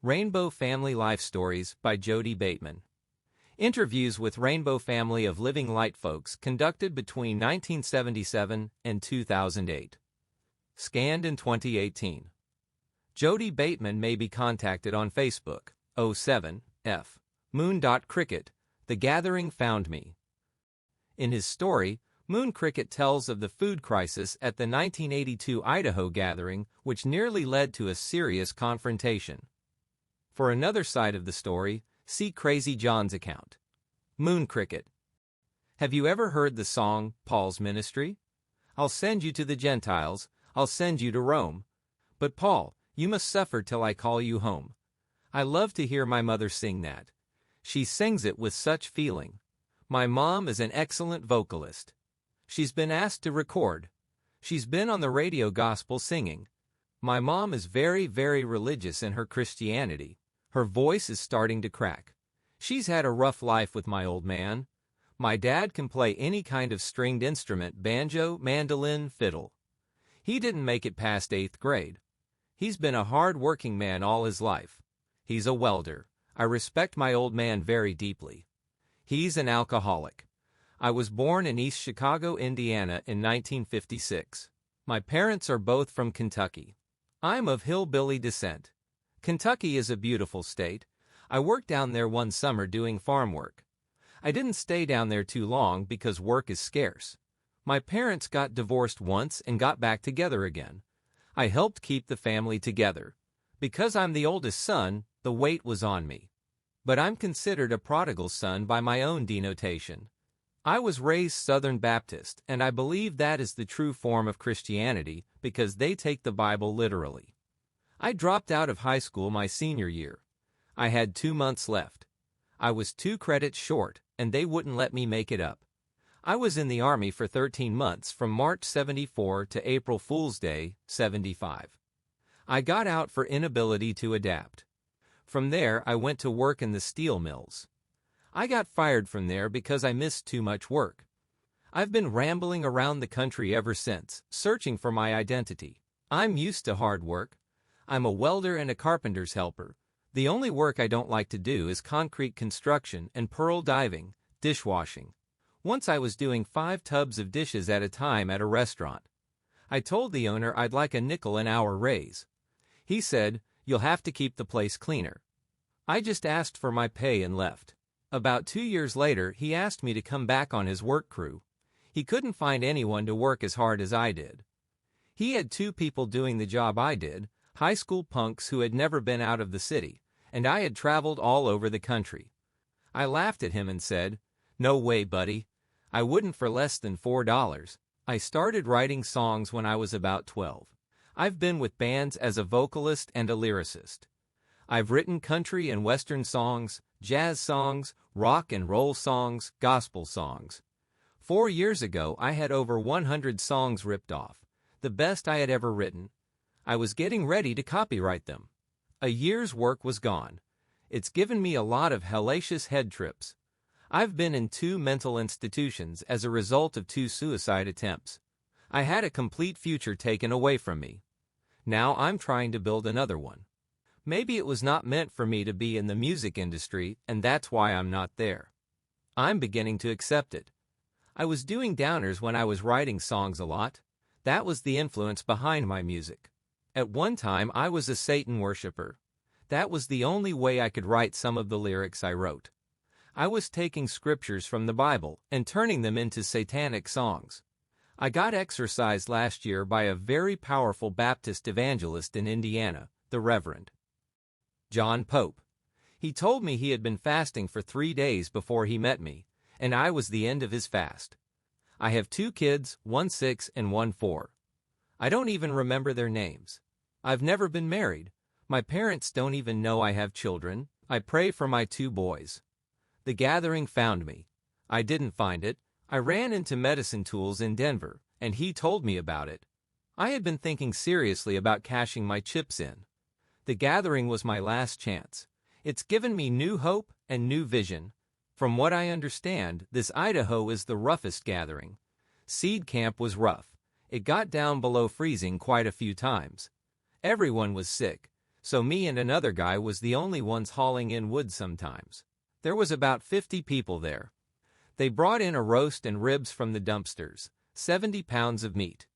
Rainbow Family Life Stories by Jodey Bateman. Interviews with Rainbow Family of Living Light folks conducted between 1977 and 2008. Scanned in 2018. Jodey Bateman may be contacted on Facebook, 07.F.Moon.Cricket. The Gathering found me. In his story, Moon.Cricket tells of the food crisis at the 1982 Idaho Gathering, which nearly led to a serious confrontation. For another side of the story, see Crazy John's account. Moon.Cricket. Have you ever heard the song, Paul's Ministry? I'll send you to the Gentiles, I'll send you to Rome. But Paul, you must suffer till I call you home. I love to hear my mother sing that. She sings it with such feeling. My mom is an excellent vocalist. She's been asked to record. She's been on the radio gospel singing. My mom is very, very religious in her Christianity. Her voice is starting to crack. She's had a rough life with my old man. My dad can play any kind of stringed instrument, banjo, mandolin, fiddle. He didn't make it past 8th grade. He's been a hard-working man all his life. He's a welder. I respect my old man very deeply. He's an alcoholic. I was born in East Chicago, Indiana in 1956. My parents are both from Kentucky. I'm of hillbilly descent. Kentucky is a beautiful state. I worked down there one summer doing farm work. I didn't stay down there too long because work is scarce. My parents got divorced once and got back together again. I helped keep the family together. Because I'm the oldest son, the weight was on me. But I'm considered a prodigal son by my own denotation. I was raised Southern Baptist, and I believe that is the true form of Christianity because they take the Bible literally. I dropped out of high school my senior year. I had 2 months left. I was 2 credits short, and they wouldn't let me make it up. I was in the Army for 13 months from March 74 to April Fool's Day, 75. I got out for inability to adapt. From there, I went to work in the steel mills. I got fired from there because I missed too much work. I've been rambling around the country ever since, searching for my identity. I'm used to hard work. I'm a welder and a carpenter's helper. The only work I don't like to do is concrete construction and pearl diving, dishwashing. Once I was doing 5 tubs of dishes at a time at a restaurant. I told the owner I'd like a nickel an hour raise. He said, "You'll have to keep the place cleaner." I just asked for my pay and left. About 2 years later, he asked me to come back on his work crew. He couldn't find anyone to work as hard as I did. He had 2 people doing the job I did, high school punks who had never been out of the city, and I had traveled all over the country. I laughed at him and said, "No way, buddy. I wouldn't for less than $4. I started writing songs when I was about 12. I've been with bands as a vocalist and a lyricist. I've written country and western songs, jazz songs, rock and roll songs, gospel songs. 4 years ago, I had over 100 songs ripped off, the best I had ever written. I was getting ready to copyright them. A year's work was gone. It's given me a lot of hellacious head trips. I've been in 2 mental institutions as a result of 2 suicide attempts. I had a complete future taken away from me. Now I'm trying to build another one. Maybe it was not meant for me to be in the music industry, and that's why I'm not there. I'm beginning to accept it. I was doing downers when I was writing songs a lot. That was the influence behind my music. At one time, I was a Satan worshiper. That was the only way I could write some of the lyrics I wrote. I was taking scriptures from the Bible and turning them into satanic songs. I got exorcised last year by a very powerful Baptist evangelist in Indiana, the Reverend John Pope. He told me he had been fasting for 3 days before he met me, and I was the end of his fast. I have 2 kids, one 6 and one 4. I don't even remember their names. I've never been married. My parents don't even know I have children. I pray for my 2 boys. The Gathering found me. I didn't find it. I ran into Medicine Tools in Denver, and he told me about it. I had been thinking seriously about cashing my chips in. The Gathering was my last chance. It's given me new hope and new vision. From what I understand, this Idaho is the roughest gathering. Seed camp was rough. It got down below freezing quite a few times. Everyone was sick. so me and another guy was the only ones hauling in wood sometimes. There was about 50 people there. They brought in a roast and ribs from the dumpsters, 70 pounds of meat.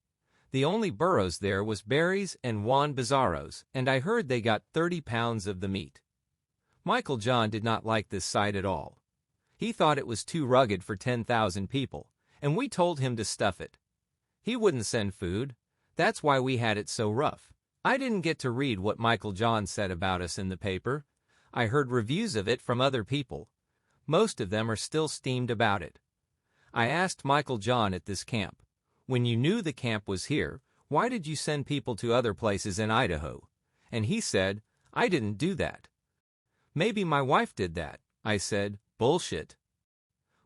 The only burros there was Barry's and Juan Bizarro's, and I heard they got 30 pounds of the meat. Michael John did not like this sight at all. He thought it was too rugged for 10,000 people, and we told him to stuff it. He wouldn't send food. That's why we had it so rough. I didn't get to read what Michael John said about us in the paper. I heard reviews of it from other people. Most of them are still steamed about it. I asked Michael John at this camp, when you knew the camp was here, why did you send people to other places in Idaho? And he said, I didn't do that. Maybe my wife did that. I said, bullshit.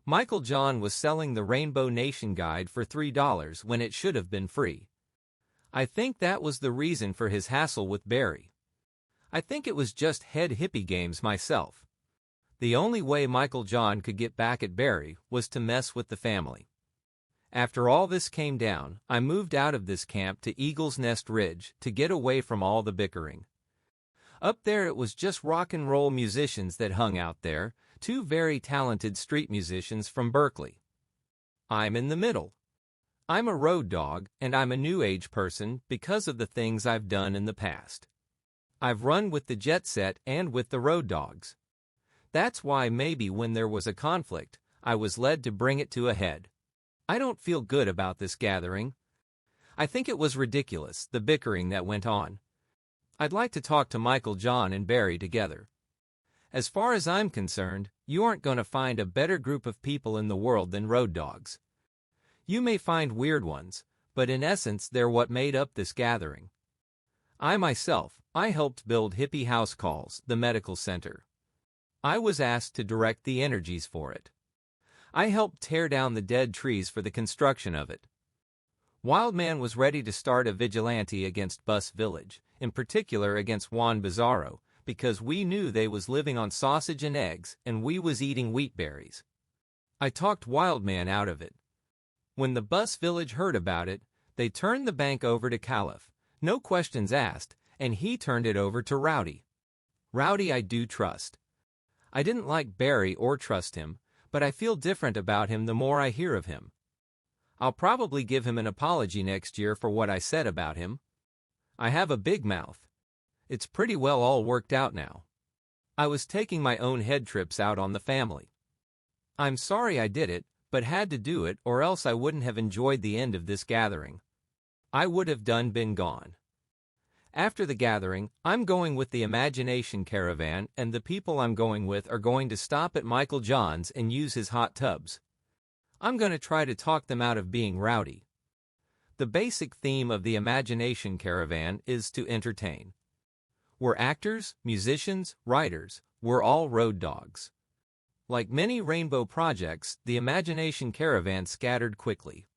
Michael John was selling the Rainbow Nation Guide for $3 when it should have been free. I think that was the reason for his hassle with Barry. I think it was just head hippie games myself. The only way Michael John could get back at Barry was to mess with the family. After all this came down, I moved out of this camp to Eagle's Nest Ridge to get away from all the bickering. Up there it was just rock and roll musicians that hung out there, two very talented street musicians from Berkeley. I'm in the middle. I'm a road dog, and I'm a new age person because of the things I've done in the past. I've run with the jet set and with the road dogs. That's why maybe when there was a conflict, I was led to bring it to a head. I don't feel good about this gathering. I think it was ridiculous, the bickering that went on. I'd like to talk to Michael John and Barry together. As far as I'm concerned, you aren't going to find a better group of people in the world than road dogs. You may find weird ones, but in essence they're what made up this gathering. I helped build Hippie House Calls, the medical center. I was asked to direct the energies for it. I helped tear down the dead trees for the construction of it. Wildman was ready to start a vigilante against Bus Village, in particular against Juan Bizarro, because we knew they was living on sausage and eggs and we was eating wheat berries. I talked Wildman out of it. When the Bus Village heard about it, they turned the bank over to Caliph, no questions asked, and he turned it over to Rowdy. Rowdy I do trust. I didn't like Barry or trust him, but I feel different about him the more I hear of him. I'll probably give him an apology next year for what I said about him. I have a big mouth. It's pretty well all worked out now. I was taking my own head trips out on the family. I'm sorry I did it, but had to do it or else I wouldn't have enjoyed the end of this gathering. I would have been gone. After the gathering, I'm going with the Imagination Caravan, and the people I'm going with are going to stop at Michael John's and use his hot tubs. I'm going to try to talk them out of being rowdy. The basic theme of the Imagination Caravan is to entertain. We're actors, musicians, writers, we're all road dogs. Like many rainbow projects, the Imagination Caravan scattered quickly.